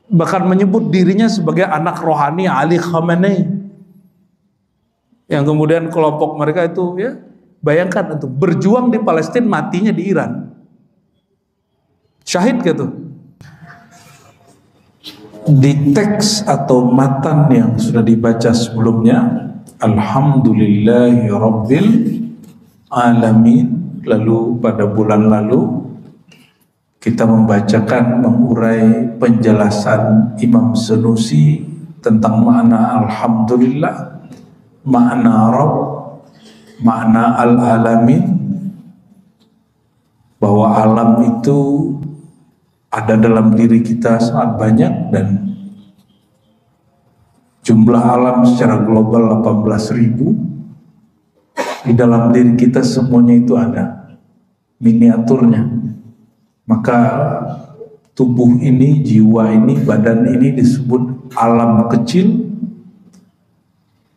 bahkan menyebut dirinya sebagai anak rohani Ali Khamenei, yang kemudian kelompok mereka itu ya bayangkan untuk berjuang di Palestina, matinya di Iran, syahid gitu. Di teks atau matan yang sudah dibaca sebelumnya, Alhamdulillahi Rabbil Alamin, lalu pada bulan lalu kita membacakan mengurai penjelasan Imam Sanusi tentang makna Alhamdulillah, makna Rabb, makna Al-Alamin, bahwa alam itu ada dalam diri kita sangat banyak dan jumlah alam secara global 18.000. Di dalam diri kita semuanya itu ada miniaturnya. Maka tubuh ini, jiwa ini, badan ini disebut alam kecil,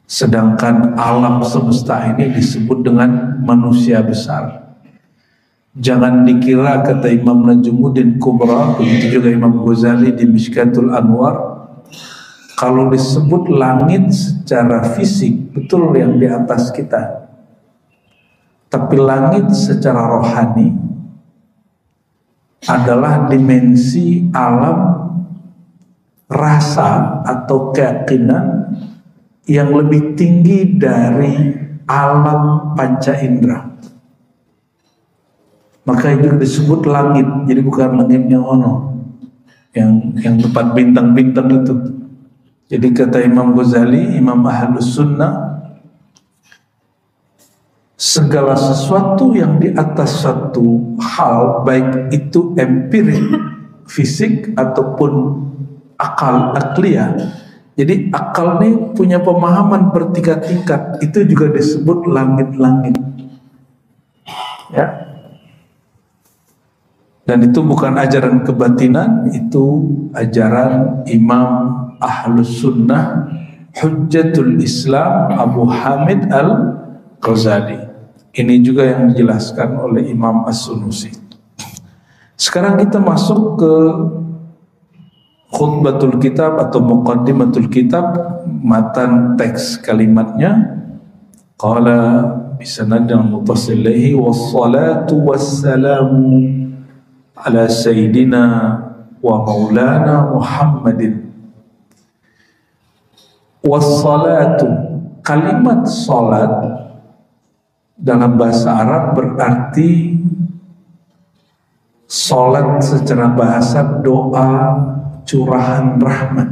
sedangkan alam semesta ini disebut dengan manusia besar. Jangan dikira, kata Imam Najmuddin Kubra, begitu juga Imam Ghazali di Mishkatul Anwar, kalau disebut langit secara fisik betul yang di atas kita, tapi langit secara rohani adalah dimensi alam rasa atau keyakinan yang lebih tinggi dari alam panca indera. Maka itu disebut langit. Jadi bukan langitnya ono yang tempat bintang-bintang itu. Jadi kata Imam Ghazali, Imam Ahlus Sunnah, segala sesuatu yang di atas satu hal, baik itu empirik, fisik ataupun akliyah. Jadi akal ini punya pemahaman bertingkat-tingkat, itu juga disebut langit-langit. Ya. Dan itu bukan ajaran kebatinan, itu ajaran Imam Ahlus Sunnah Hujjatul Islam Abu Hamid Al-Ghazali. Ini juga yang dijelaskan oleh Imam As-Sunusi. Sekarang kita masuk ke khutbatul kitab atau muqaddimatul kitab, matan teks kalimatnya. Qala bisanadil muttasilaihi wassalatu wassalamu ala sayyidina wa maulana Muhammadin. Wassalatu, kalimat salat dalam bahasa Arab berarti salat secara bahasa doa curahan rahmat.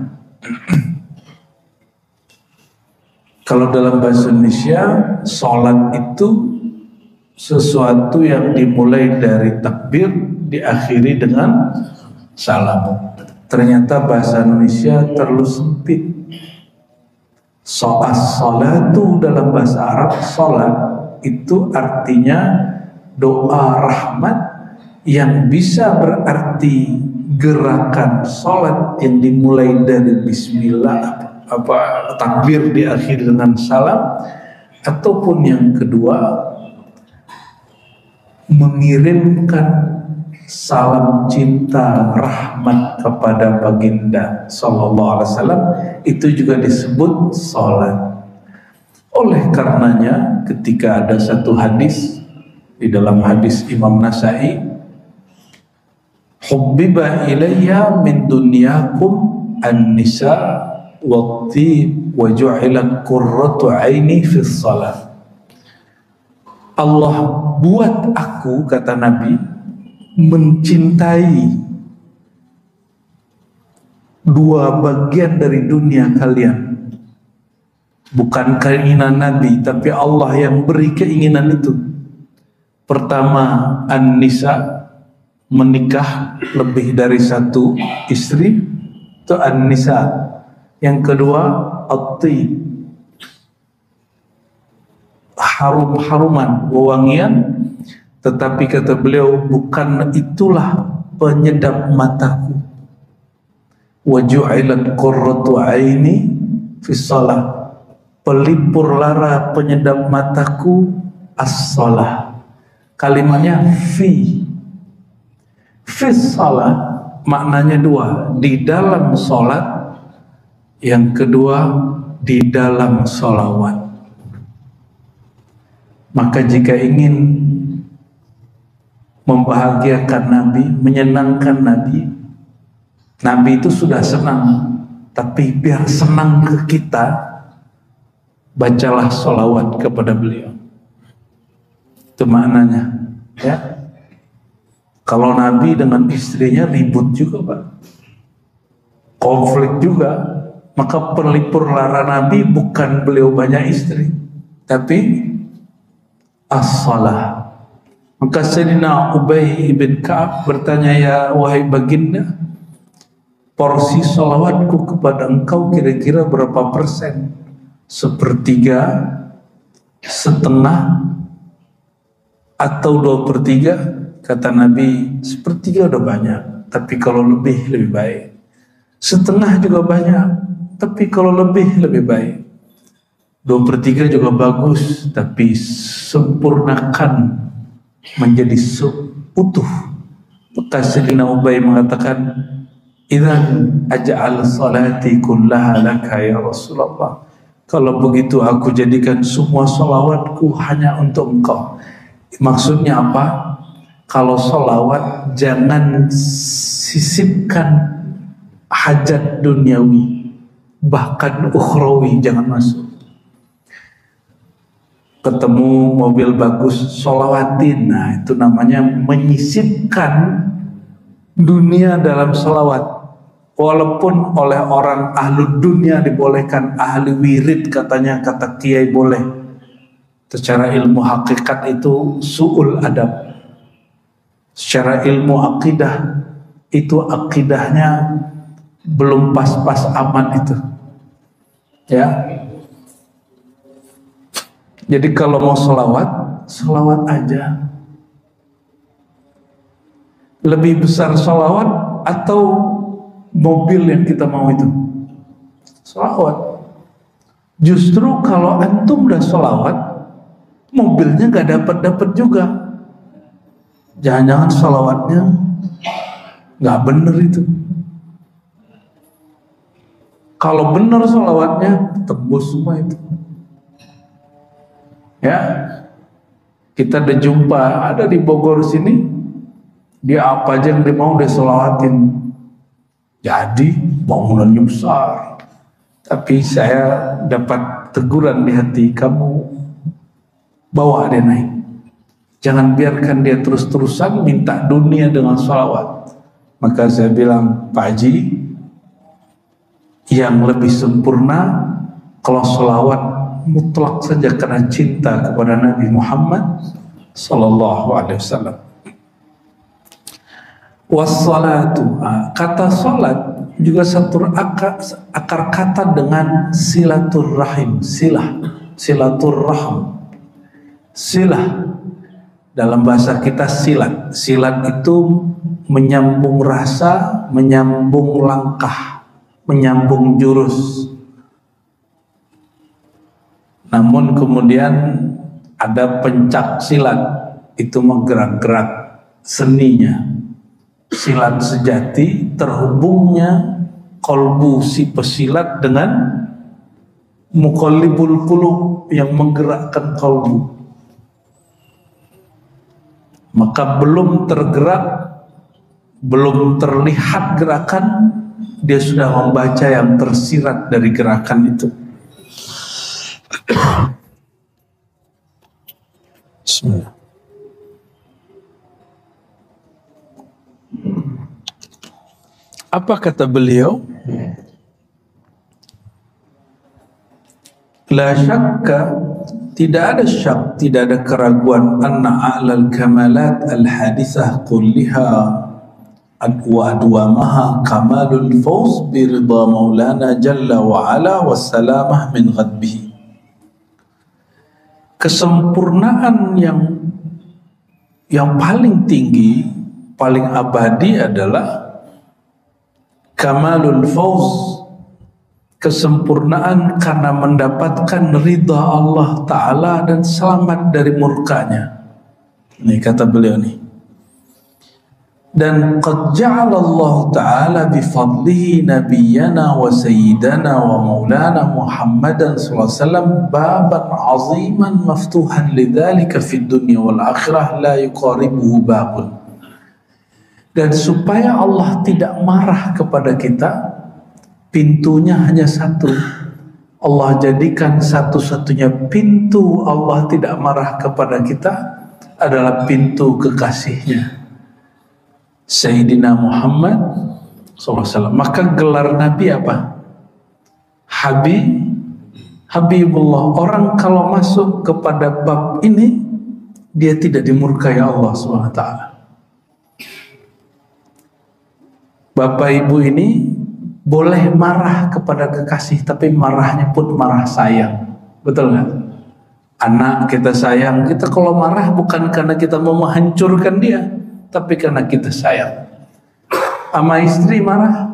Kalau dalam bahasa Indonesia, salat itu sesuatu yang dimulai dari takbir, diakhiri dengan salam. Ternyata bahasa Indonesia terlalu sempit. As-salatu dalam bahasa Arab, salat itu artinya doa rahmat yang bisa berarti gerakan salat yang dimulai dari bismillah, takbir diakhiri dengan salam, ataupun yang kedua mengirimkan salam cinta rahmat kepada baginda sallallahu alaihi wasallam, itu juga disebut salat. Oleh karenanya ketika ada satu hadis, di dalam hadis Imam Nasai, hubbiba ilayya min dunyakum an-nisa wat-tib wa ju'ilat qurratu aini fi shalah. Allah buat aku, kata Nabi, mencintai dua bagian dari dunia kalian. Bukan keinginan Nabi, tapi Allah yang beri keinginan itu. Pertama, an-nisa, menikah lebih dari satu istri, itu an-nisa. Yang kedua, at-tib, harum-haruman, wewangian. Tetapi kata beliau, bukan itulah penyedap mataku. Wa ju'ilat qurratu aini fi shalah, pelipur lara penyedap mataku as-shalah. Kalimatnya fi shalah, maknanya dua, di dalam sholat, yang kedua di dalam sholawat. Maka jika ingin membahagiakan Nabi, menyenangkan Nabi, Nabi itu sudah senang, tapi biar senang ke kita, bacalah sholawat kepada beliau. Itu maknanya, ya. Kalau Nabi dengan istrinya ribut juga, Pak, konflik juga, maka pelipur lara Nabi bukan beliau banyak istri, tapi as-salah. Maka Sayyidina Ubay ibn Ka'ab bertanya, ya wahai baginda, porsi sholawatku kepada engkau kira-kira berapa persen? 1/3, setengah, atau 2/3? Kata Nabi, 1/3 udah banyak, tapi kalau lebih baik. Setengah juga banyak, tapi kalau lebih baik. 2/3 juga bagus, tapi sempurnakan menjadi utuh. Maka Sayyidina Ubay mengatakan, idzan aj'al salati kullaha laka ya Rasulullah. Kalau begitu aku jadikan semua salawatku hanya untuk engkau. Maksudnya apa? Kalau salawat jangan sisipkan hajat duniawi, bahkan ukhrawi jangan masuk. Ketemu mobil bagus, sholawatin. Nah, itu namanya menyisipkan dunia dalam sholawat. Walaupun oleh orang ahlu dunia dibolehkan, ahli wirid katanya, kata kiai boleh. Secara ilmu hakikat itu su'ul adab. Secara ilmu akidah itu akidahnya belum pas-pas aman itu, ya. Jadi kalau mau sholawat, sholawat aja. Lebih besar sholawat atau mobil yang kita mau itu? Sholawat. Justru kalau antum udah sholawat, mobilnya gak dapat juga. Jangan-jangan sholawatnya gak bener itu. Kalau bener sholawatnya, tembus semua itu. Ya, kita udah jumpa, ada di Bogor sini, dia apa aja yang dia mau dia sholawatin. Jadi bangunannya besar, tapi saya dapat teguran di hati, kamu bawa dia naik. Jangan biarkan dia terus-terusan minta dunia dengan sholawat. Maka saya bilang, Pak Haji, yang lebih sempurna kalau sholawat mutlak saja karena cinta kepada Nabi Muhammad sallallahu alaihi wasallam. Wassalatu, kata salat juga satu akar kata dengan silaturrahim, silaturrahim. Silah dalam bahasa kita silat. Silat itu menyambung rasa, menyambung langkah, menyambung jurus. Namun kemudian ada pencak silat, itu menggerak-gerak seninya. Silat sejati terhubungnya kolbu si pesilat dengan muqallibul qulub yang menggerakkan kolbu. Maka belum tergerak, belum terlihat gerakan, dia sudah membaca yang tersirat dari gerakan itu. Bismillah. Apa kata beliau? La syakka, tidak ada syak, tidak ada keraguan, anna a'lal kamalat al-hadithah kulliha wa adwamaha kamalul fawz birida maulana jalla wa ala wassalamah min ghadbihi. Kesempurnaan yang paling tinggi, paling abadi adalah kamalul fawz, kesempurnaan karena mendapatkan ridha Allah Ta'ala dan selamat dari murkanya. Ini kata beliau nih, Dan qad ja'ala Allah Ta'ala bifadlihi nabiyyana wa sayyidana wa maulana Muhammadan sallallahu alaihi wasallam baban aziman maftuhan lidzalika fid dunya wal akhirah la yuqaribuhu babun. Dan supaya Allah tidak marah kepada kita, pintunya hanya satu. Allah jadikan satu-satunya pintu Allah tidak marah kepada kita adalah pintu kekasihnya, Sayyidina Muhammad SAW. Maka gelar Nabi apa? Habibullah. Orang kalau masuk kepada bab ini, dia tidak dimurkai Allah SWT. Bapak ibu ini boleh marah kepada kekasih, tapi marahnya pun marah sayang. Betul nggak? Anak kita sayang, kita kalau marah bukan karena kita mau menghancurkan dia, tapi karena kita sayang. Sama istri marah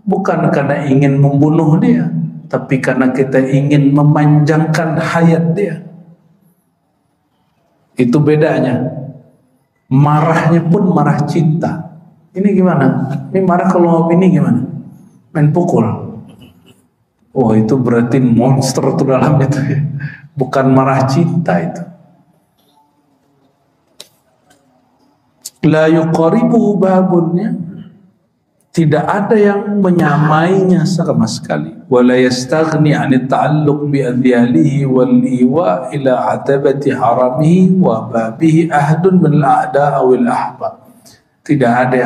bukan karena ingin membunuh dia, tapi karena kita ingin memanjangkan hayat dia. Itu bedanya. Marahnya pun marah cinta. Ini gimana? Ini marah kalau ini gimana? Main pukul. Oh, itu berarti monster tuh dalam itu ya. Bukan marah cinta itu. La yuqaribuhu babunnya, tidak ada yang menyamainya sama sekali. Wala yastaghni 'an ta'alluq bi adhyalihi wal iwa ila 'atabati haramihi wa babihi ahdun min al-a'da' wal ahbab. Tidak ada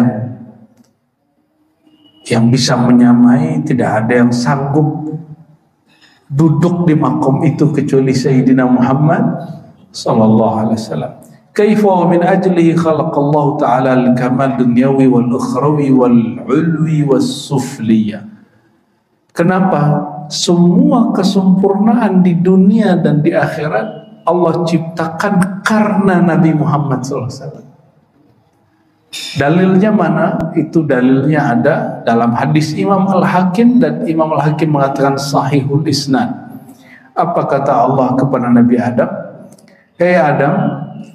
yang bisa menyamai, tidak ada yang sanggup duduk di makom itu kecuali Sayyidina Muhammad sallallahu alaihi wasallam. Kaifa wa min ajlihi khalaqallahu ta'ala al-kamal dunyawi wal ukhrawi wal ulwi was sufliyah. Kenapa? Semua kesempurnaan di dunia dan di akhirat Allah ciptakan karena Nabi Muhammad sallallahu alaihi wasallam. Dalilnya mana? Itu dalilnya ada dalam hadis Imam Al-Hakim, dan Imam Al-Hakim mengatakan sahihul isnad. Apa kata Allah kepada Nabi Adam? Hei Adam,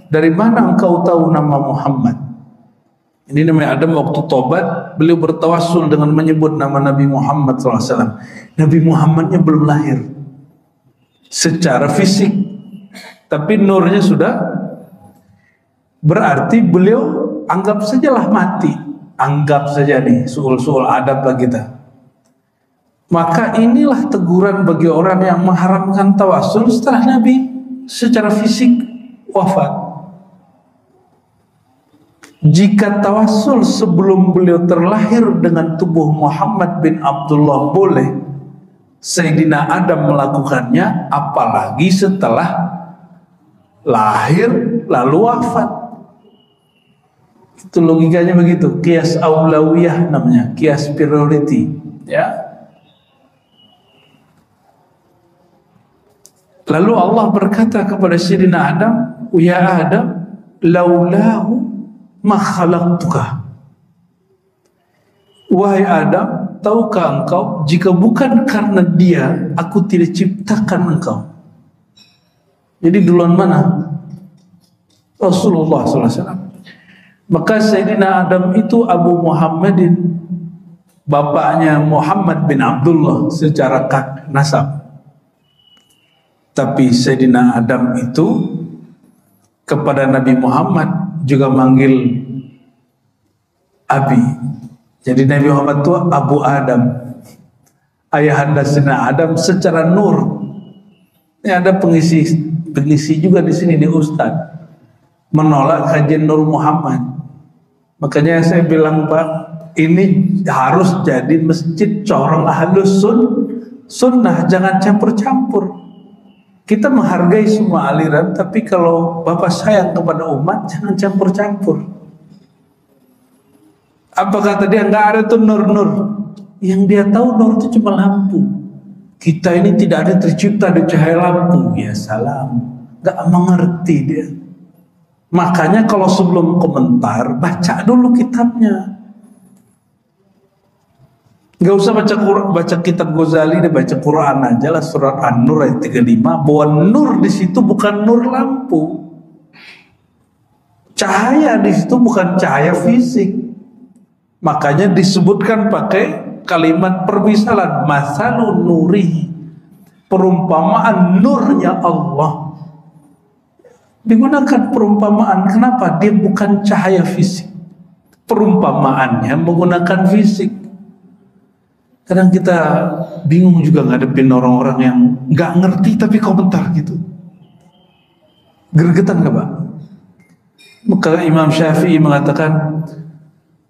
dari mana engkau tahu nama Muhammad? Ini namanya Adam waktu tobat, beliau bertawassul dengan menyebut nama Nabi Muhammad SAW. Nabi Muhammadnya belum lahir secara fisik, tapi nurnya sudah. Berarti beliau anggap sajalah mati, anggap saja nih, suul-suul adab lah kita. Maka inilah teguran bagi orang yang mengharamkan tawasul setelah Nabi secara fisik wafat. Jika tawasul sebelum beliau terlahir dengan tubuh Muhammad bin Abdullah boleh, Sayyidina Adam melakukannya, apalagi setelah lahir lalu wafat. Itu logikanya begitu. Qiyas aulawiyah namanya, qiyas priority, ya. Lalu Allah berkata kepada Sayyidina Adam, "Ya Adam, laulahu ma khalaqtuka." Wahai Adam, tahukah engkau jika bukan karena dia aku tidak ciptakan engkau. Jadi duluan mana? Rasulullah SAW. Maka Sayyidina Adam itu Abu Muhammadin, bapaknya Muhammad bin Abdullah secara nasab. Tapi Sayyidina Adam itu kepada Nabi Muhammad juga manggil Abi. Jadi Nabi Muhammad itu Abu Adam, ayahanda Sayyidina Adam secara nur. Ini ada pengisi juga di sini, di Ustaz, menolak kajian Nur Muhammad. Makanya saya bilang, Pak, ini harus jadi masjid corong ahlus sunnah, jangan campur-campur. Kita menghargai semua aliran, tapi kalau Bapak sayang kepada umat, jangan campur-campur. Apa kata dia? Nggak ada tuh nur-nur. Yang dia tahu nur itu cuma lampu. Kita ini tidak ada tercipta di cahaya lampu. Ya salam, nggak mengerti dia. Makanya kalau sebelum komentar, baca dulu kitabnya. Gak usah baca kitab Ghazali, dia baca Quran aja lah, surat An-Nur ayat 35, bahwa nur di situ bukan nur lampu. Cahaya di situ bukan cahaya fisik. Makanya disebutkan pakai kalimat permisalan, masalun nurihi, perumpamaan nurnya Allah. Digunakan perumpamaan, kenapa? Dia bukan cahaya fisik. Perumpamaannya menggunakan fisik. Kadang kita bingung juga ngadepin orang-orang yang nggak ngerti tapi komentar gitu. Gregetan nggak, Pak? Maka Imam Syafi'i mengatakan,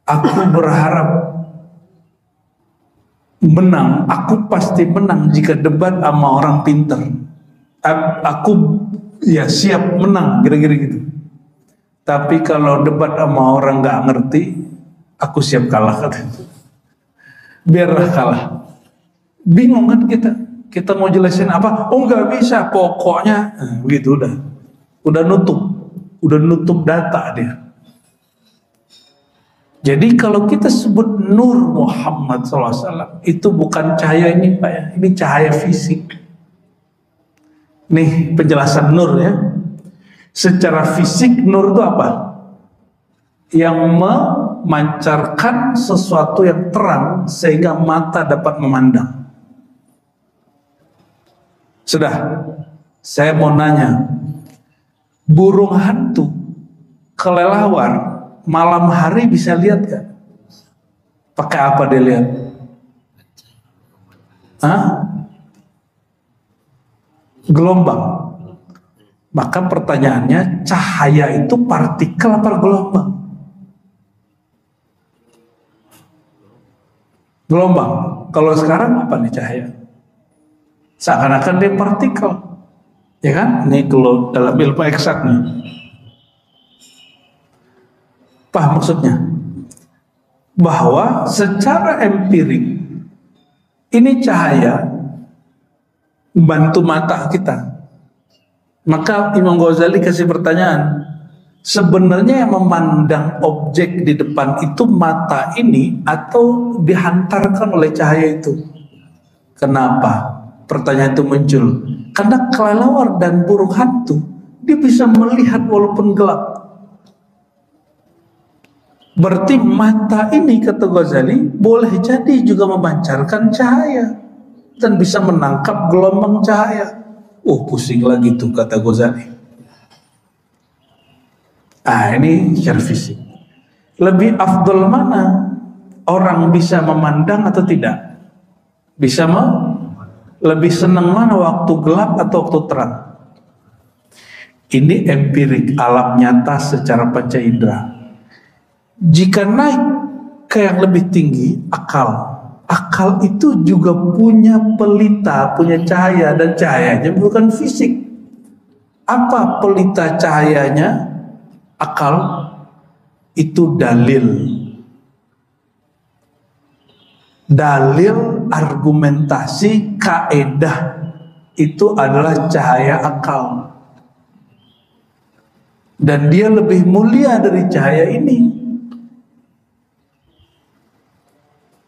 aku berharap menang, aku pasti menang jika debat sama orang pinter. Aku ya siap menang, kira-kira gitu. Tapi kalau debat sama orang nggak ngerti, aku siap kalah, katanya. Biarlah kalah. Bingung kan kita? Kita mau jelasin apa? Oh nggak bisa, pokoknya begitu udah nutup data dia. Jadi kalau kita sebut Nur Muhammad SAW, itu bukan cahaya ini, Pak ya, ini cahaya fisik. Nih penjelasan Nur ya. Secara fisik Nur itu apa? Yang memancarkan sesuatu yang terang sehingga mata dapat memandang. Sudah, saya mau nanya, burung hantu kelelawar malam hari bisa lihat gak? Pakai apa dia lihat? Hah? Gelombang. Maka pertanyaannya, cahaya itu partikel apa gelombang? Gelombang. Kalau sekarang apa nih cahaya? Seakan-akan dia partikel, ya kan? Ini kalau dalam ilmu eksak nih. Paham maksudnya? Bahwa secara empirik ini cahaya membantu mata kita. Maka Imam Ghazali kasih pertanyaan, sebenarnya yang memandang objek di depan itu mata ini atau dihantarkan oleh cahaya itu? Kenapa pertanyaan itu muncul? Karena kelelawar dan burung hantu dia bisa melihat walaupun gelap. Berarti mata ini, kata Ghazali, boleh jadi juga memancarkan cahaya dan bisa menangkap gelombang cahaya. Oh, pusing lagi tuh, kata Ghazali. Ini secara fisik. Lebih afdol mana? Orang bisa memandang atau tidak? Bisa lebih senang mana, waktu gelap atau waktu terang? Ini empirik, alam nyata secara panca indera. Jika naik ke yang lebih tinggi, akal. Akal itu juga punya pelita, punya cahaya, dan cahayanya bukan fisik. Apa pelita cahayanya? Akal itu dalil. Dalil, argumentasi, kaedah itu adalah cahaya akal. Dan dia lebih mulia dari cahaya ini.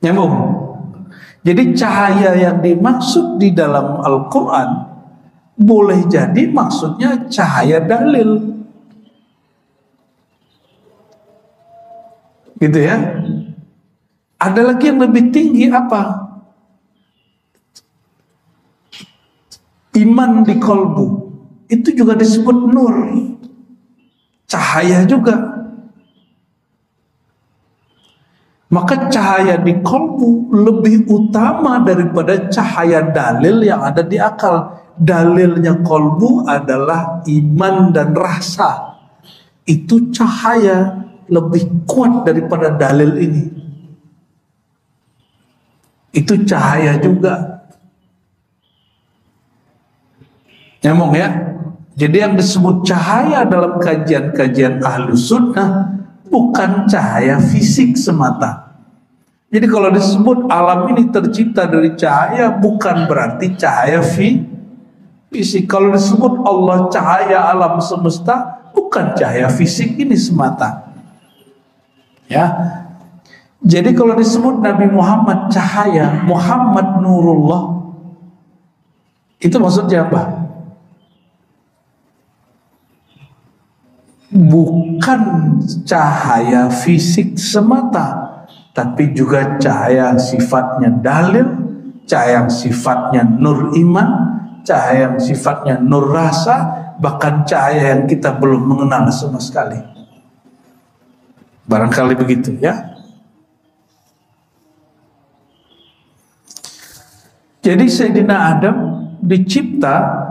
Nyambung? Jadi cahaya yang dimaksud di dalam Al-Quran boleh jadi maksudnya cahaya dalil. Gitu ya. Ada lagi yang lebih tinggi apa? Iman di kolbu. Itu juga disebut nur. Cahaya juga. Maka cahaya di kolbu lebih utama daripada cahaya dalil yang ada di akal. Dalilnya kolbu adalah iman dan rasa. Itu cahaya lebih kuat daripada dalil ini. Itu cahaya juga. Nyambung ya? Jadi yang disebut cahaya dalam kajian-kajian Ahlus Sunnah bukan cahaya fisik semata. Jadi kalau disebut alam ini tercipta dari cahaya, bukan berarti cahaya fisik. Kalau disebut Allah cahaya alam semesta, bukan cahaya fisik ini semata. Ya. Jadi kalau disebut Nabi Muhammad cahaya, Muhammad nurullah, itu maksudnya apa? Bukan cahaya fisik semata, tapi juga cahaya yang sifatnya dalil, cahaya yang sifatnya nur iman, cahaya yang sifatnya nur rasa, bahkan cahaya yang kita belum mengenal sama sekali. Barangkali begitu ya. Jadi Sayyidina Adam dicipta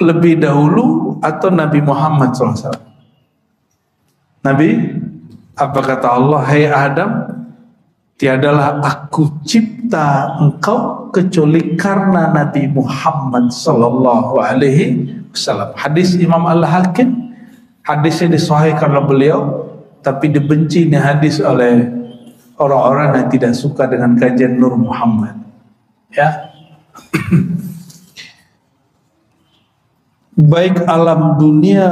lebih dahulu atau Nabi Muhammad SAW? Nabi, apa kata Allah? Hai Adam, tiadalah aku cipta engkau kecuali karena Nabi Muhammad Sallallahu Alaihi Wasallam. Hadis Imam Al-Hakim, hadisnya disahihkan oleh beliau, tapi dibenci ini hadis oleh orang-orang yang tidak suka dengan kajian Nur Muhammad. Ya, baik alam dunia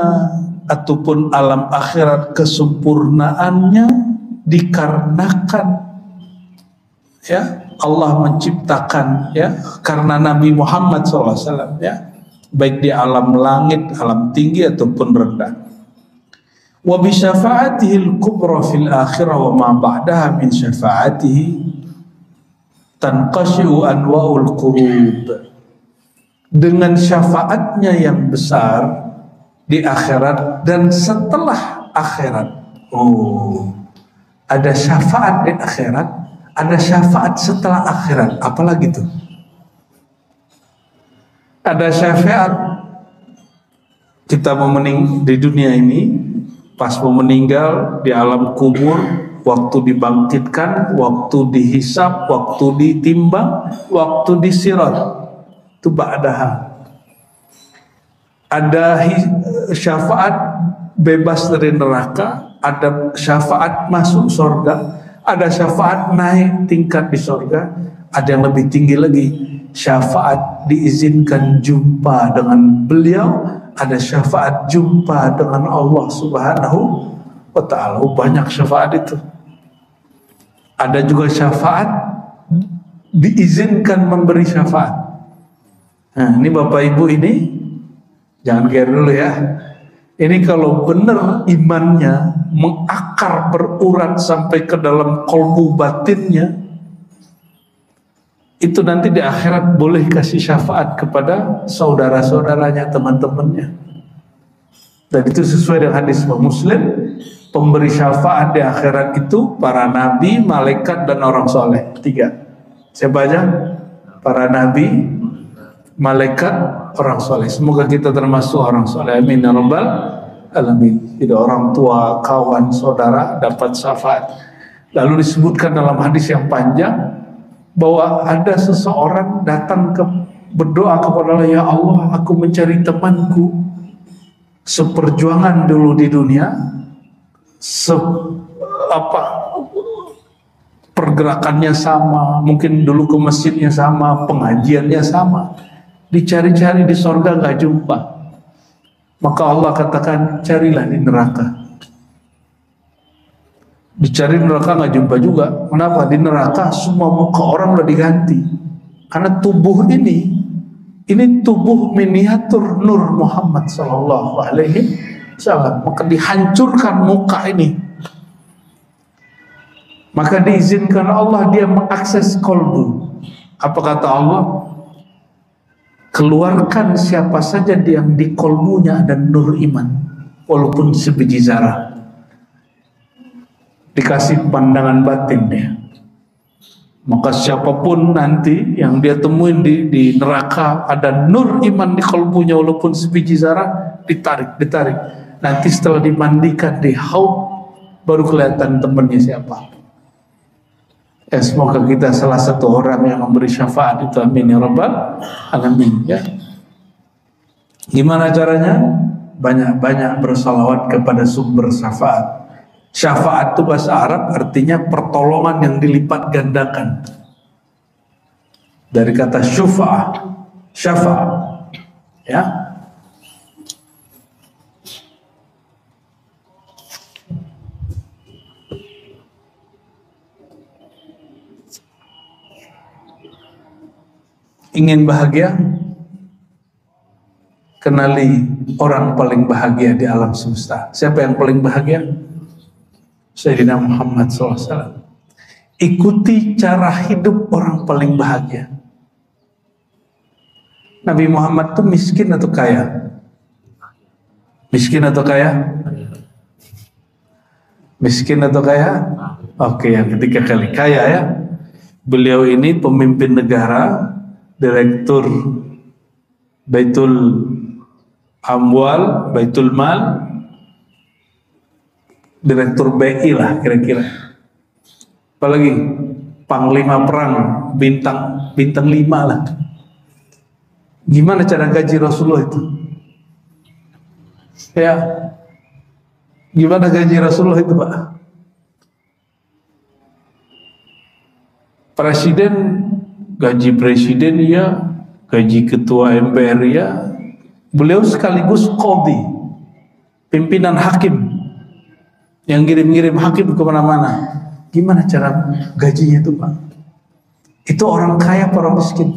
ataupun alam akhirat, kesempurnaannya dikarenakan ya Allah menciptakan ya karena Nabi Muhammad SAW ya, baik di alam langit, alam tinggi ataupun rendah. Wa bi syafaatihil kubra fil akhirah wa ma ba'daha min syafaatihi tanqashi'u anwa'ul qurub. Dengan syafaatnya yang besar di akhirat dan setelah akhirat. Oh, ada syafaat di akhirat, ada syafaat setelah akhirat. Apalagi tuh? Ada syafaat kita mau di dunia ini, pas mau meninggal di alam kubur, waktu dibangkitkan, waktu dihisab, waktu ditimbang, waktu disirat, itu ba'daha. Ada syafaat bebas dari neraka, ada syafaat masuk surga, ada syafaat naik tingkat di surga, ada yang lebih tinggi lagi, syafaat diizinkan jumpa dengan beliau, ada syafaat jumpa dengan Allah Subhanahu wa ta'ala. Banyak syafaat itu. Ada juga syafaat diizinkan memberi syafaat. Nah, ini Bapak Ibu ini jangan kira dulu ya. Ini kalau benar imannya mengakar berurat sampai ke dalam kolbu batinnya, itu nanti di akhirat boleh kasih syafaat kepada saudara-saudaranya, teman-temannya. Dan itu sesuai dengan hadis Muslim, pemberi syafaat di akhirat itu para nabi, malaikat, dan orang soleh. 3. Saya baca, para nabi, malaikat, orang soleh. Semoga kita termasuk orang soleh. Amin ya rabbal alamin. Tidak orang tua, kawan, saudara dapat syafaat. Lalu disebutkan dalam hadis yang panjang bahwa ada seseorang datang berdoa kepada Allah, ya Allah, aku mencari temanku seperjuangan dulu di dunia, pergerakannya sama, mungkin dulu ke masjidnya sama, pengajiannya sama, dicari-cari di sorga nggak jumpa. Maka Allah katakan, carilah di neraka. Dicari neraka nggak jumpa juga. Kenapa? Di neraka semua muka orang udah diganti. Karena tubuh ini tubuh miniatur Nur Muhammad Sallallahu Alaihi Wasallam. Maka dihancurkan muka ini. Maka diizinkan Allah dia mengakses kolbu. Apa kata Allah? Keluarkan siapa saja yang di kolbunya ada nur iman, walaupun sebiji zarah. Dikasih pandangan batin dia. Maka siapapun nanti yang dia temuin di neraka ada nur iman di kalbunya walaupun sebiji zarah, ditarik. Nanti setelah dimandikan di haud baru kelihatan temannya siapa. Ya, semoga kita salah satu orang yang memberi syafaat itu. Amin ya rabbal alamin ya. Gimana caranya? Banyak-banyak bersalawat kepada sumber syafaat. Syafaat itu bahasa Arab artinya pertolongan yang dilipat gandakan. Dari kata syafa'a, ya. Ingin bahagia? kenali orang paling bahagia di alam semesta. Siapa yang paling bahagia? Sayyidina Muhammad SAW. Ikuti cara hidup orang paling bahagia. Nabi Muhammad itu miskin atau kaya? Miskin atau kaya? Miskin atau kaya? Oke, yang ketiga kali kaya ya. Beliau ini pemimpin negara, direktur Baitul Amwal, Baitul Mal, direktur BI lah kira-kira. Apalagi panglima perang bintang 5 lah. Gimana cara gaji Rasulullah itu? Ya, gimana gaji Rasulullah itu, Pak? Presiden, gaji presiden ya, gaji ketua MPR ya. Beliau sekaligus qadhi, pimpinan hakim yang ngirim-ngirim hakim kemana-mana. Gimana cara gajinya itu, Pak? Itu orang kaya apa orang miskin?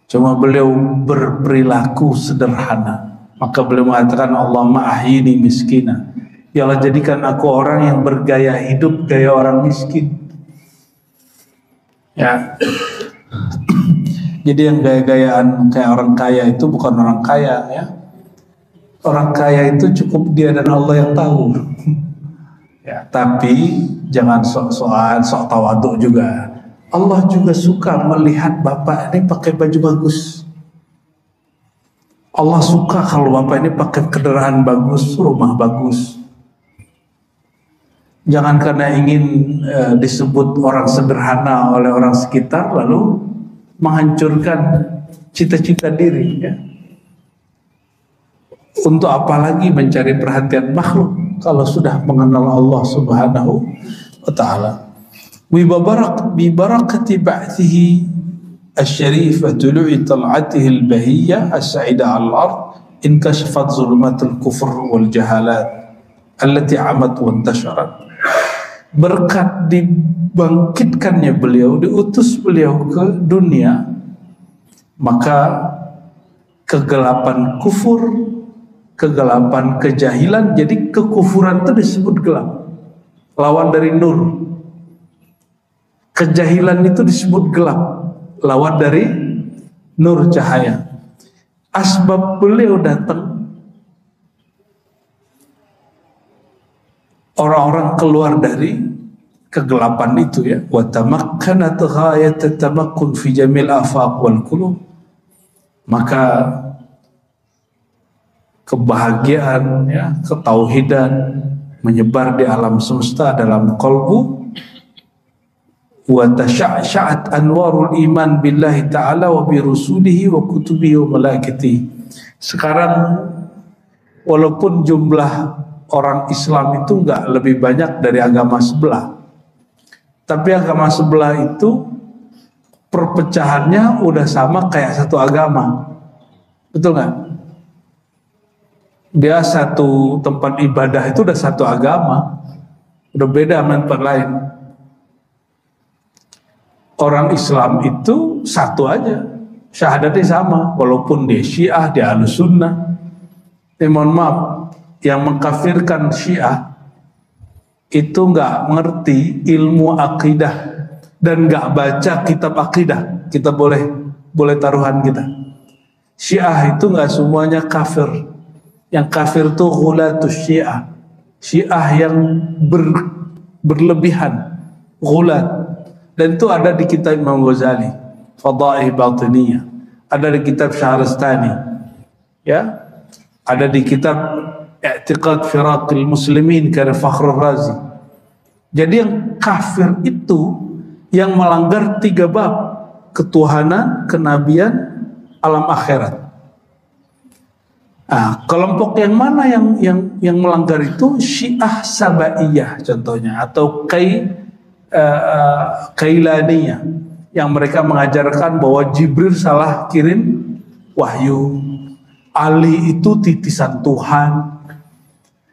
Cuma beliau berperilaku sederhana. Maka beliau mengatakan, Allahumma ahyini miskina. Ya Allah, jadikan aku orang yang bergaya hidup gaya orang miskin. Ya. Jadi yang gaya-gayaan kayak orang kaya itu bukan orang kaya ya. Orang kaya itu cukup dia dan Allah yang tahu. Ya, tapi jangan sok tawaduk juga. Allah juga suka melihat bapak ini pakai baju bagus. Allah suka kalau bapak ini pakai kendaraan bagus, rumah bagus. Jangan karena ingin disebut orang sederhana oleh orang sekitar lalu menghancurkan cita-cita diri ya. Untuk apalagi mencari perhatian makhluk kalau sudah mengenal Allah Subhanahu wa taala. Bi barakati ba'thihi asy-syarifah tulu'i tal'atihi al-bahiyyah as-sa'ida 'al-ard inkashafat zulumatul kufr wal jahalat allati 'amat wa intasharat. Berkat dibangkitkannya beliau, diutus beliau ke dunia, maka kegelapan kufur, kegelapan kejahilan, jadi kekufuran itu disebut gelap, lawan dari nur. Kejahilan itu disebut gelap, lawan dari nur cahaya. Asbab beliau datang, orang-orang keluar dari kegelapan itu ya. Wa tamakkanat ghayat tamakkun fi jamil afaq wal qulub. Maka kebahagiaan ya, ketauhidan menyebar di alam semesta dalam qalbu. Wa tasyaa'at anwarul iman billahi ta'ala wa bi rusulihi wa kutubihi wa malaikatihi. Sekarang walaupun jumlah orang Islam itu enggak lebih banyak dari agama sebelah, tapi agama sebelah itu perpecahannya udah sama kayak satu agama. Betul nggak? Dia satu tempat ibadah itu udah satu agama, udah beda sama tempat lain. Orang Islam itu satu aja, syahadatnya sama, walaupun dia Syiah, dia Ahlus Sunnah. Mohon maaf, yang mengkafirkan Syiah itu nggak ngerti ilmu akidah dan nggak baca kitab akidah. Kita boleh taruhan kita. Syiah itu nggak semuanya kafir. Yang kafir itu ghulatus Syiah. Syiah yang berlebihan, ghulat. Dan itu ada di kitab Imam Ghazali, Fadaih Batiniyah. Ada di kitab Syahrastani. Ya. Ada di kitab I'tiqad Firaqil Muslimin karya Fakhrul Razi. Jadi yang kafir itu yang melanggar 3 bab: ketuhanan, kenabian, alam akhirat. Nah, kelompok yang mana yang melanggar itu? Syiah Sabaiyah contohnya, atau Kailaniyah, yang mereka mengajarkan bahwa Jibril salah kirim wahyu, Ali itu titisan Tuhan.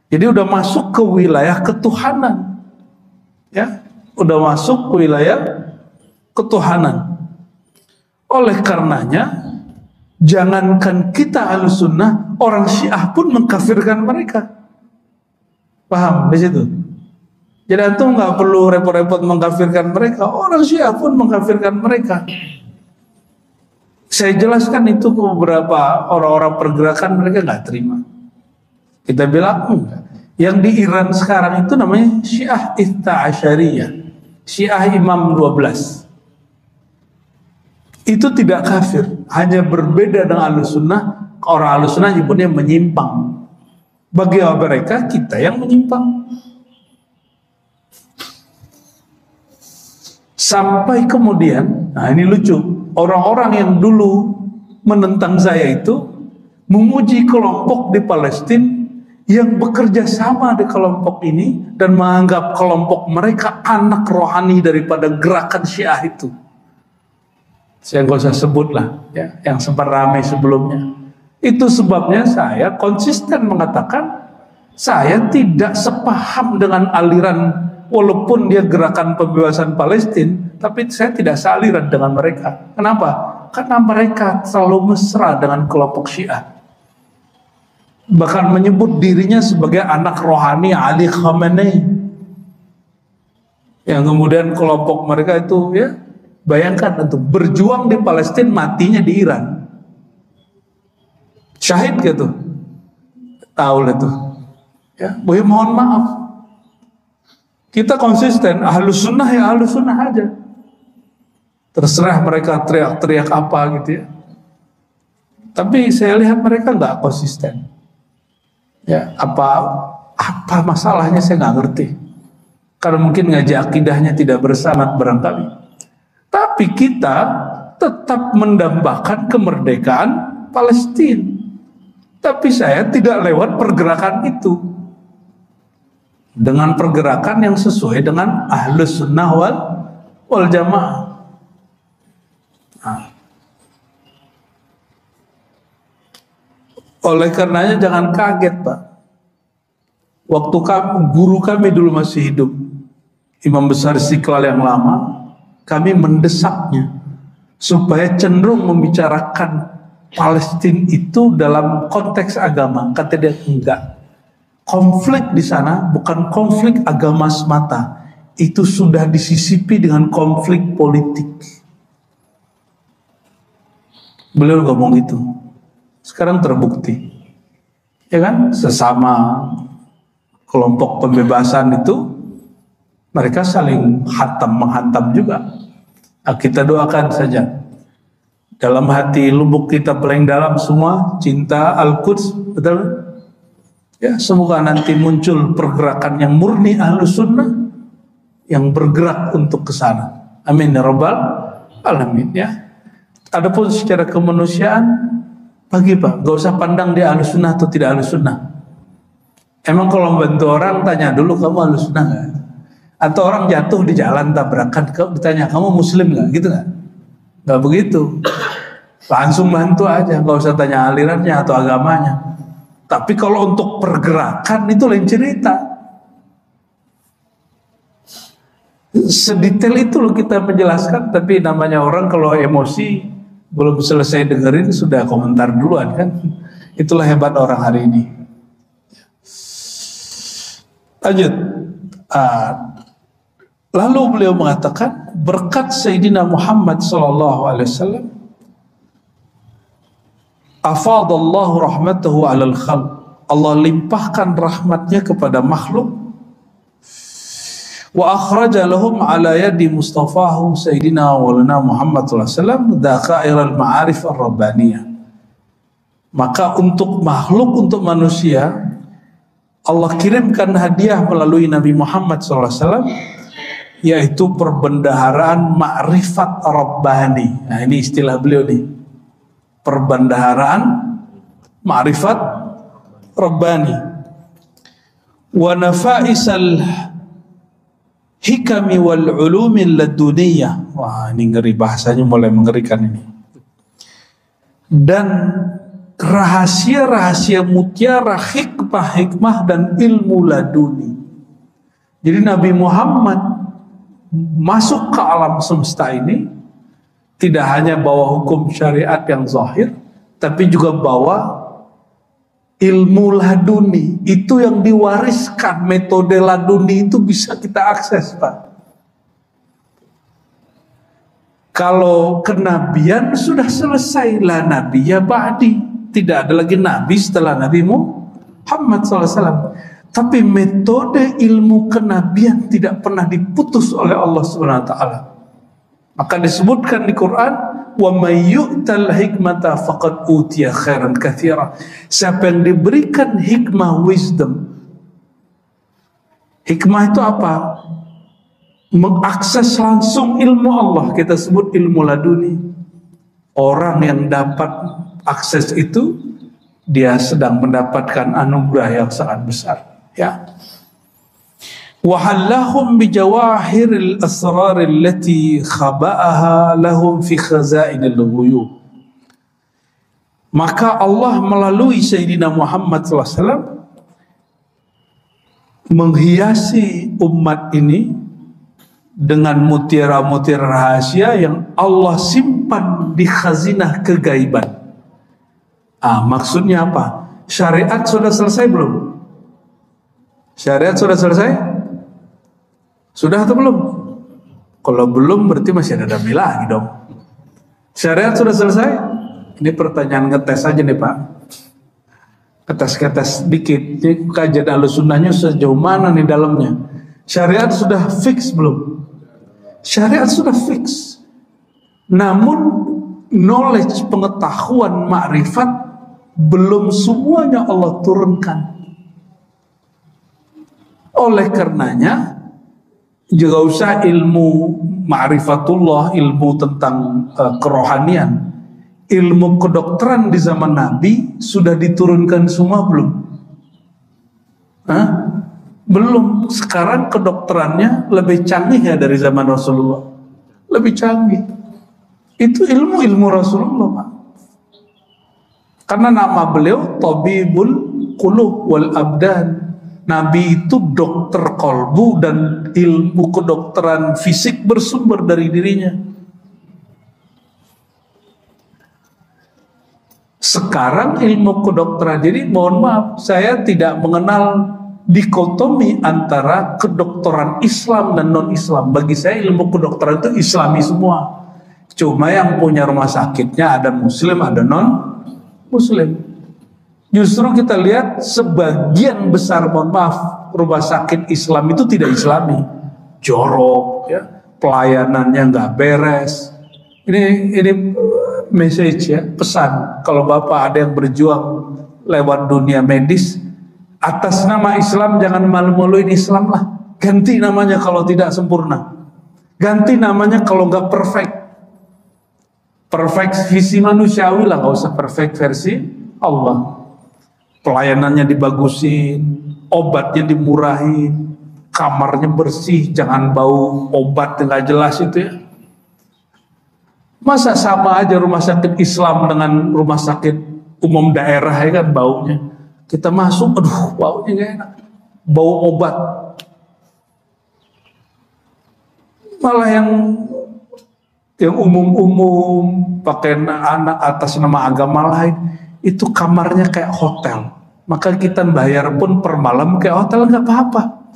Jadi udah masuk ke wilayah ketuhanan, ya, udah masuk ke wilayah ketuhanan. Oleh karenanya Jangankan kita Ahlus Sunnah, orang Syiah pun mengkafirkan mereka. Paham di situ? Jadi antum nggak perlu repot-repot mengkafirkan mereka, orang Syiah pun mengkafirkan mereka. Saya jelaskan itu ke beberapa orang-orang pergerakan, mereka nggak terima. Kita bilang enggak. Yang di Iran sekarang itu namanya Syiah Ithna Asyariyah, Syiah Imam 12. Itu tidak kafir, hanya berbeda dengan Ahlus Sunnah. Orang Ahlus Sunnah nyebutnya menyimpang. Bagi mereka, kita yang menyimpang. Sampai kemudian, nah ini lucu, orang-orang yang dulu menentang saya itu memuji kelompok di Palestina yang bekerja sama di kelompok ini dan menganggap kelompok mereka anak rohani daripada gerakan Syiah itu. Saya nggak usah sebut lah, ya, yang sempat ramai sebelumnya. Itu sebabnya saya konsisten mengatakan saya tidak sepaham dengan aliran, walaupun dia gerakan pembebasan Palestina, tapi saya tidak sealiran dengan mereka. Kenapa? Karena mereka selalu mesra dengan kelompok Syiah. Bahkan menyebut dirinya sebagai anak rohani Ali Khamenei. Yang kemudian kelompok mereka itu, ya, bayangkan untuk berjuang di Palestina, matinya di Iran. Syahid gitu. Tahu lah tuh. Ya, boy, mohon maaf. Kita konsisten, Ahlus Sunnah ya Ahlus Sunnah aja. Terserah mereka teriak-teriak apa gitu ya. Tapi saya lihat mereka nggak konsisten. Ya, apa masalahnya saya nggak ngerti. Karena mungkin ngaji akidahnya tidak bersanad barangkali. Tapi kita tetap mendambakan kemerdekaan Palestina. Tapi saya tidak lewat pergerakan itu. Dengan pergerakan yang sesuai dengan Ahlus Sunnah wal Jamaah. Nah. Oleh karenanya jangan kaget, Pak. Waktu guru kami dulu masih hidup, Imam Besar Istiqlal yang lama, kami mendesaknya supaya cenderung membicarakan Palestina itu dalam konteks agama. Kata dia enggak. Konflik di sana bukan konflik agama semata. Itu sudah disisipi dengan konflik politik. Beliau ngomong gitu. Sekarang terbukti. Ya kan? Sesama kelompok pembebasan itu mereka saling menghantam juga. Nah, kita doakan saja. Dalam hati lubuk kita paling dalam semua cinta Al-Quds, betul? Ya, semoga nanti muncul pergerakan yang murni Ahlus Sunnah yang bergerak untuk ke sana. Amin ya rabbal alamin ya. Adapun secara kemanusiaan, bagi Pak, gak usah pandang dia Ahlus Sunnah atau tidak Ahlus Sunnah. Emang kalau membantu orang tanya dulu kamu Ahlus Sunnah nggak? Atau orang jatuh di jalan tabrakan, ditanya kamu Muslim nggak? Gitu nggak? Nggak begitu. Langsung bantu aja, nggak usah tanya alirannya atau agamanya. Tapi kalau untuk pergerakan itu lain cerita. Sedetail itu loh kita menjelaskan, tapi namanya orang kalau emosi belum selesai dengerin sudah komentar duluan kan. Itulah hebat orang hari ini. Lanjut. Lalu beliau mengatakan berkat Sayyidina Muhammad SAW, afadallahu rahmatahu alal khalq. Allah limpahkan rahmatnya kepada makhluk. Wa akhraja lahum ala yadi mustafahu Sayyidina walana Muhammad SAW dhaqairal ma'arif ar-rabbaniyah. Maka untuk makhluk, untuk manusia, Allah kirimkan hadiah melalui Nabi Muhammad SAW, yaitu perbendaharaan ma'rifat rabbani. Nah ini istilah beliau nih, perbendaharaan ma'rifat rabbani. Wa nafaisal hikami wal ulumil laduniyah. Wah ini ngeri, bahasanya mulai mengerikan ini. Dan rahasia-rahasia mutiara, hikmah-hikmah dan ilmu laduni. Jadi Nabi Muhammad masuk ke alam semesta ini tidak hanya bawa hukum syariat yang zahir, tapi juga bawa ilmu laduni. Itu yang diwariskan, metode laduni itu bisa kita akses, Pak. Kalau kenabian sudah selesai, la nabiyya ba'di. Tidak ada lagi nabi setelah Nabi Muhammad SAW. Tapi metode ilmu kenabian tidak pernah diputus oleh Allah Subhanahu wa taala. Maka disebutkan di Quran, wa may yu'tal hikmata faqad utiya khairan katsira. Siapa yang diberikan hikmah, wisdom. Hikmah itu apa? Mengakses langsung ilmu Allah, kita sebut ilmu laduni. Orang yang dapat akses itu, dia sedang mendapatkan anugerah yang sangat besar, ya. Wa hallahum bi jawahiril asrar allati khaba'aha lahum fi khazainil ghuyub. Maka Allah melalui Sayyidina Muhammad SAW menghiasi umat ini dengan mutiara-mutiara rahasia yang Allah simpan di khazinah kegaiban. Maksudnya apa? Syariat sudah selesai belum? Syariat sudah selesai? Sudah atau belum? Kalau belum berarti masih ada dami lagi dong. Syariat sudah selesai? Ini pertanyaan ngetes aja nih Pak. Ngetes dikit. Ini kajian Ahlussunnahnya sejauh mana nih dalamnya? Syariat sudah fix belum? Syariat sudah fix. Namun knowledge, pengetahuan, makrifat belum semuanya Allah turunkan. Oleh karenanya juga usah ilmu ma'rifatullah, ilmu tentang kerohanian, ilmu kedokteran di zaman Nabi sudah diturunkan semua belum? Belum. Sekarang kedokterannya lebih canggih ya dari zaman Rasulullah. Lebih canggih. Itu ilmu Rasulullah, Pak. Karena nama beliau Tabibul Qulub wal Abdan. Nabi itu dokter kolbu dan ilmu kedokteran fisik bersumber dari dirinya. Sekarang ilmu kedokteran, jadi mohon maaf, saya tidak mengenal dikotomi antara kedokteran Islam dan non-Islam. Bagi saya ilmu kedokteran itu Islami semua. Cuma yang punya rumah sakitnya ada Muslim, ada non-Muslim. Justru kita lihat sebagian besar, mohon maaf, rumah sakit Islam itu tidak Islami. Jorok, ya, pelayanannya nggak beres. Ini message ya, pesan. Kalau Bapak ada yang berjuang lewat dunia medis, atas nama Islam jangan malu-maluin Islam lah. Ganti namanya kalau tidak sempurna. Ganti namanya kalau nggak perfect. Perfect visi manusiawi lah, nggak usah perfect versi Allah. Pelayanannya dibagusin, obatnya dimurahin, kamarnya bersih, jangan bau obat nggak jelas itu ya. Masa sama aja rumah sakit Islam dengan rumah sakit umum daerah ya kan baunya. Kita masuk, aduh baunya gak enak, bau obat. Malah yang umum-umum pakai anak atas nama agama lain, itu kamarnya kayak hotel. Maka kita bayar pun per malam kayak hotel, nggak apa-apa.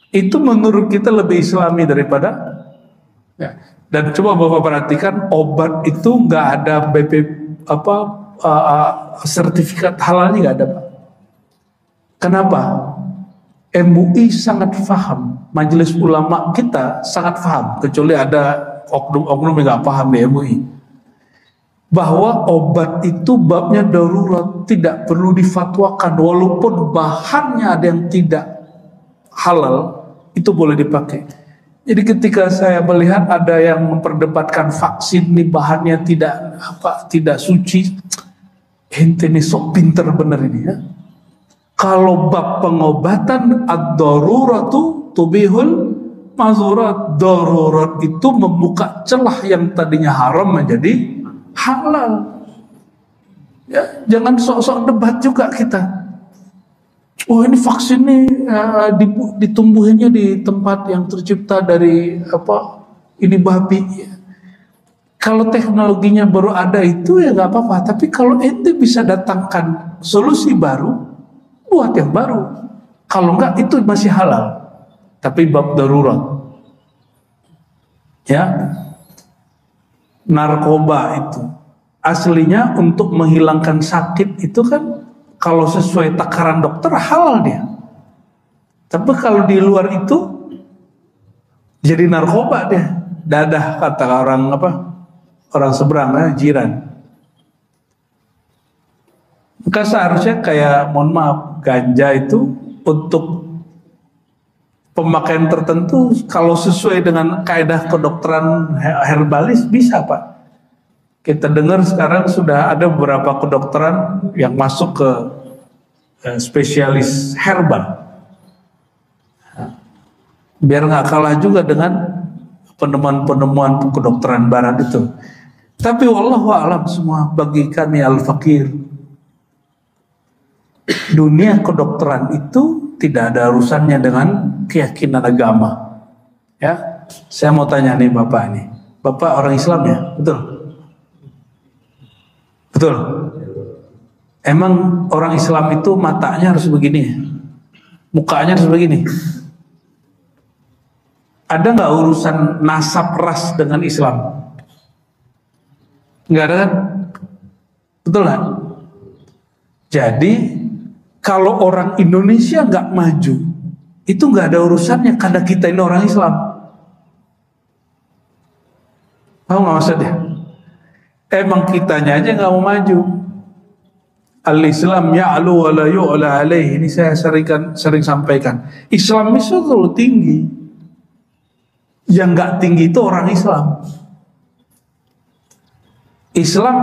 Itu menurut kita lebih Islami daripada ya. Dan coba Bapak perhatikan, obat itu nggak ada sertifikat halalnya nggak ada, Pak. Kenapa? MUI sangat paham, majelis ulama kita sangat paham, kecuali ada oknum-oknum yang nggak paham di MUI, bahwa obat itu babnya darurat, tidak perlu difatwakan, walaupun bahannya ada yang tidak halal, itu boleh dipakai. Jadi ketika saya melihat ada yang memperdebatkan vaksin ini bahannya tidak suci, ente ini sok pinter bener ini ya. Kalau bab pengobatan ad-daruratu tubihul mazurat, darurat itu membuka celah yang tadinya haram menjadi halal. Ya, jangan sok-sok debat juga kita. Oh ini vaksin nih ditumbuhinnya di tempat yang tercipta dari ini babi. Kalau teknologinya baru ada itu ya nggak apa-apa. Tapi kalau ente bisa datangkan solusi baru, buat yang baru. Kalau enggak itu masih halal. Tapi bab darurat. Ya. Narkoba itu aslinya untuk menghilangkan sakit itu kan kalau sesuai takaran dokter halal dia. Tapi kalau di luar itu jadi narkoba dia. Dadah kata orang apa? Orang seberang, jiran. Maka seharusnya kayak, mohon maaf, ganja itu untuk pemakaian tertentu kalau sesuai dengan kaidah kedokteran herbalis bisa, Pak. Kita dengar sekarang sudah ada beberapa kedokteran yang masuk ke spesialis herbal. Biar nggak kalah juga dengan penemuan-penemuan kedokteran barat itu. Tapi wallahu a'lam semua bagi kami al-fakir. Dunia kedokteran itu tidak ada urusannya dengan keyakinan agama. Ya, saya mau tanya nih Bapak nih. Bapak orang Islam ya? Betul? Betul? Emang orang Islam itu matanya harus begini? Mukanya harus begini? Ada nggak urusan nasab ras dengan Islam? Nggak ada kan? Betul kan? Jadi kalau orang Indonesia nggak maju, itu nggak ada urusannya karena kita ini orang Islam. Paham nggak maksudnya? Emang kitanya aja nggak mau maju. Al-Islam ya'lu wa la yu'la alaih. Ini saya sering sampaikan. Islam itu terlalu tinggi. Yang nggak tinggi itu orang Islam. Islam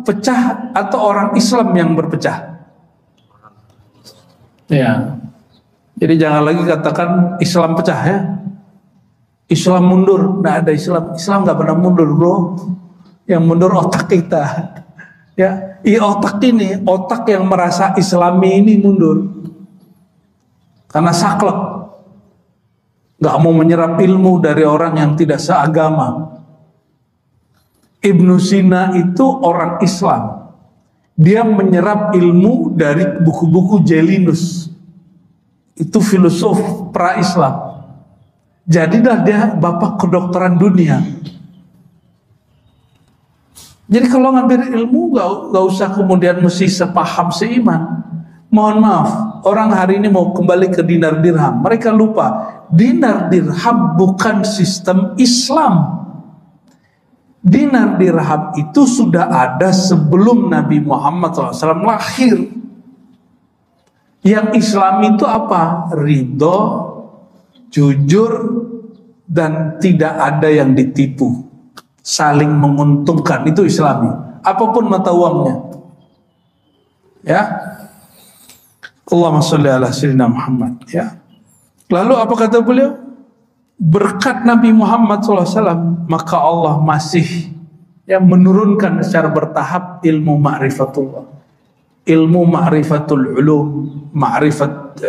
pecah atau orang Islam yang berpecah? Ya. Jadi jangan lagi katakan Islam pecah ya. Islam mundur, nggak ada Islam. Islam nggak pernah mundur, bro. Yang mundur otak kita. Ya, otak ini, otak yang merasa Islami ini mundur. Karena saklek. Nggak mau menyerap ilmu dari orang yang tidak seagama. Ibnu Sina itu orang Islam. Dia menyerap ilmu dari buku-buku Jalinus. Itu filosof pra-Islam. Jadilah dia bapak kedokteran dunia. Jadi kalau ngambil ilmu gak usah kemudian mesti sepaham seiman. Mohon maaf, orang hari ini mau kembali ke dinar dirham. Mereka lupa, dinar dirham bukan sistem Islam. Dinar dirham itu sudah ada sebelum Nabi Muhammad SAW lahir. Yang Islam itu apa? Ridho, jujur, dan tidak ada yang ditipu. Saling menguntungkan, itu Islami. Apapun mata uangnya. Ya. Allahumma sholli ala sayyidina Muhammad. Ya. Lalu apa kata beliau? Berkat Nabi Muhammad SAW, maka Allah masih menurunkan secara bertahap ilmu ma'rifatullah. Ilmu ma'rifatul ulum, ma'rifat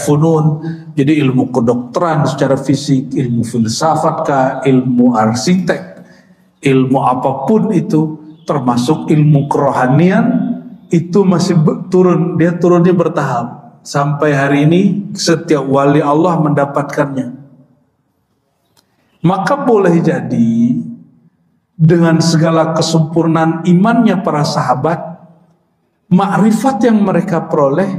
funun. Jadi ilmu kedokteran secara fisik, ilmu filsafat, ilmu arsitek, ilmu apapun itu, termasuk ilmu kerohanian, itu masih turun. Dia turunnya bertahap. Sampai hari ini setiap wali Allah mendapatkannya. Maka boleh jadi dengan segala kesempurnaan imannya para sahabat, makrifat yang mereka peroleh,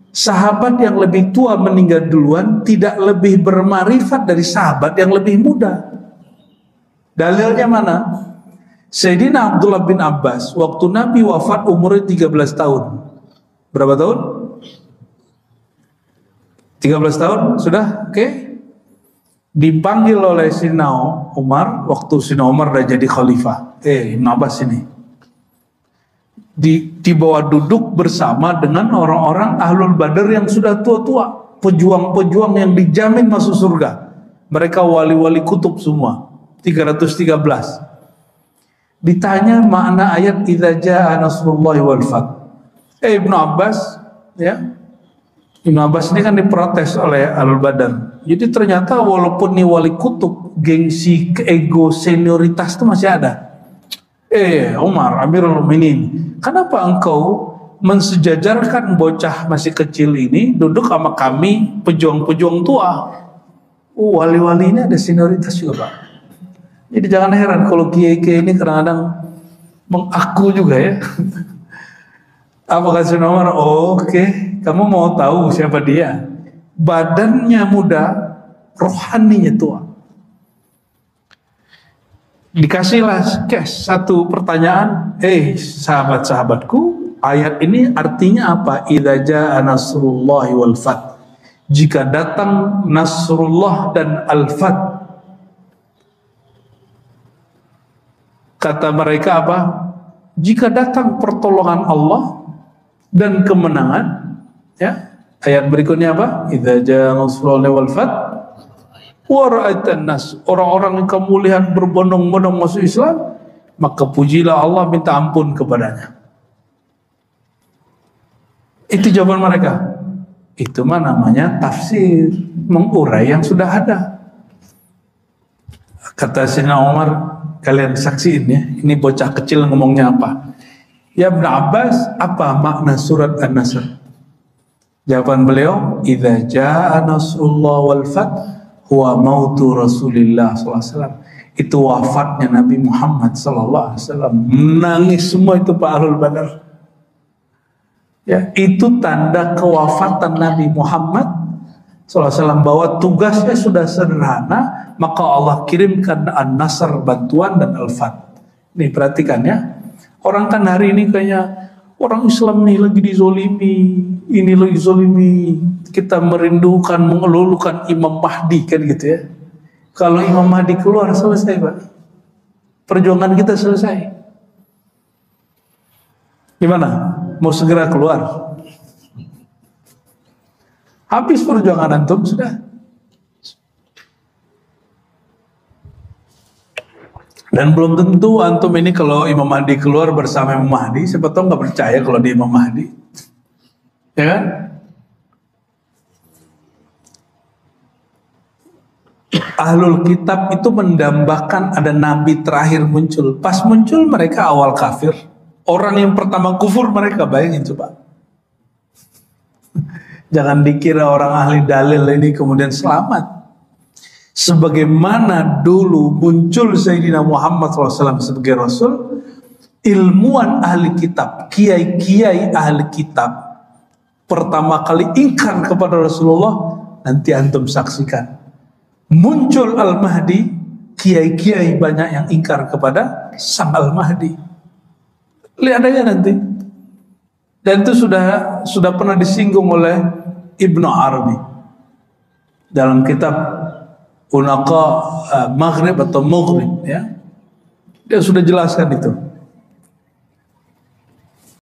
sahabat yang lebih tua meninggal duluan tidak lebih bermakrifat dari sahabat yang lebih muda. Dalilnya mana? Sayyidina Abdullah bin Abbas waktu Nabi wafat umurnya 13 tahun. Berapa tahun? 13 tahun sudah? Oke. Dipanggil oleh Sayyidina Umar waktu Sayyidina Umar udah jadi khalifah. Ibn Abbas ini dibawa duduk bersama dengan orang-orang ahlul badar yang sudah tua-tua, pejuang-pejuang yang dijamin masuk surga. Mereka wali-wali kutub semua, 313. Ditanya makna ayat idza jaa nasrullahi wal fath. Ibn Abbas, ya, Ibn Abbas ini kan diprotes oleh ahlul badar. Jadi ternyata walaupun nih wali kutub, gengsi, ego, senioritas itu masih ada. Umar, Amirul Mukminin, kenapa engkau mensejajarkan bocah masih kecil ini duduk sama kami pejuang-pejuang tua? Wali-wali ini ada senioritas juga, Pak. Jadi jangan heran kalau kiai-kiai ini kadang-kadang mengaku juga ya. Apa kata Umar? Oke, kamu mau tahu siapa dia? Badannya muda, rohaninya tua. Dikasihlah satu pertanyaan, sahabat-sahabatku, ayat ini artinya apa? Idza jaa nasrullahi wal fath. Jika datang Nasrullah dan Al-Fath. Kata mereka apa? Jika datang pertolongan Allah dan kemenangan, ya. Ayat berikutnya apa? Idza jaa nasrullahi wal fath wa ra'aitan nas, orang-orang yang kamu lihat berbondong-bondong masuk Islam, maka pujilah Allah, minta ampun kepadanya. Itu jawaban mereka. Itu mah namanya tafsir, mengurai yang sudah ada. Kata Sayyidina Umar, kalian saksiin ya, ini bocah kecil ngomongnya apa? Ya Ibn Abbas, apa makna surat An-Nasr? Jawaban beliau, idza jaa nasrullah wal fath huwa mautu Rasulillah SAW. Itu wafatnya Nabi Muhammad SAW. Menangis semua itu Pak Ahlul Badar. Ya, itu tanda kewafatan Nabi Muhammad SAW, bahwa tugasnya sudah sederhana, maka Allah kirimkan An-Nasr, bantuan, dan Al-Fath. Nih perhatikan ya, orang kan hari ini kayaknya orang Islam nih lagi dizolimi, ini lagi zolimi, kita merindukan, mengelulukan Imam Mahdi kan gitu ya. Kalau Imam Mahdi keluar, selesai Pak, perjuangan kita selesai. Gimana? Mau segera keluar? Habis perjuangan antum sudah. Dan belum tentu antum ini kalau Imam Mahdi keluar bersama Imam Mahdi, siapa tahu nggak percaya kalau dia Imam Mahdi, ya kan? Ahlul kitab itu mendambakan ada nabi terakhir muncul. Pas muncul mereka awal kafir. Orang yang pertama kufur mereka, bayangin coba. Jangan dikira orang ahli dalil ini kemudian selamat. Sebagaimana dulu muncul Sayyidina Muhammad SAW sebagai Rasul, ilmuwan ahli kitab, kiai-kiai ahli kitab, pertama kali ingkar kepada Rasulullah, nanti antum saksikan. Muncul Al-Mahdi, kiai-kiai banyak yang ingkar kepada sang Al-Mahdi. Lihat aja nanti. Dan itu sudah pernah disinggung oleh Ibnu Arabi dalam kitab Unaqa Maghrib atau Maghrib ya. Dia sudah jelaskan itu.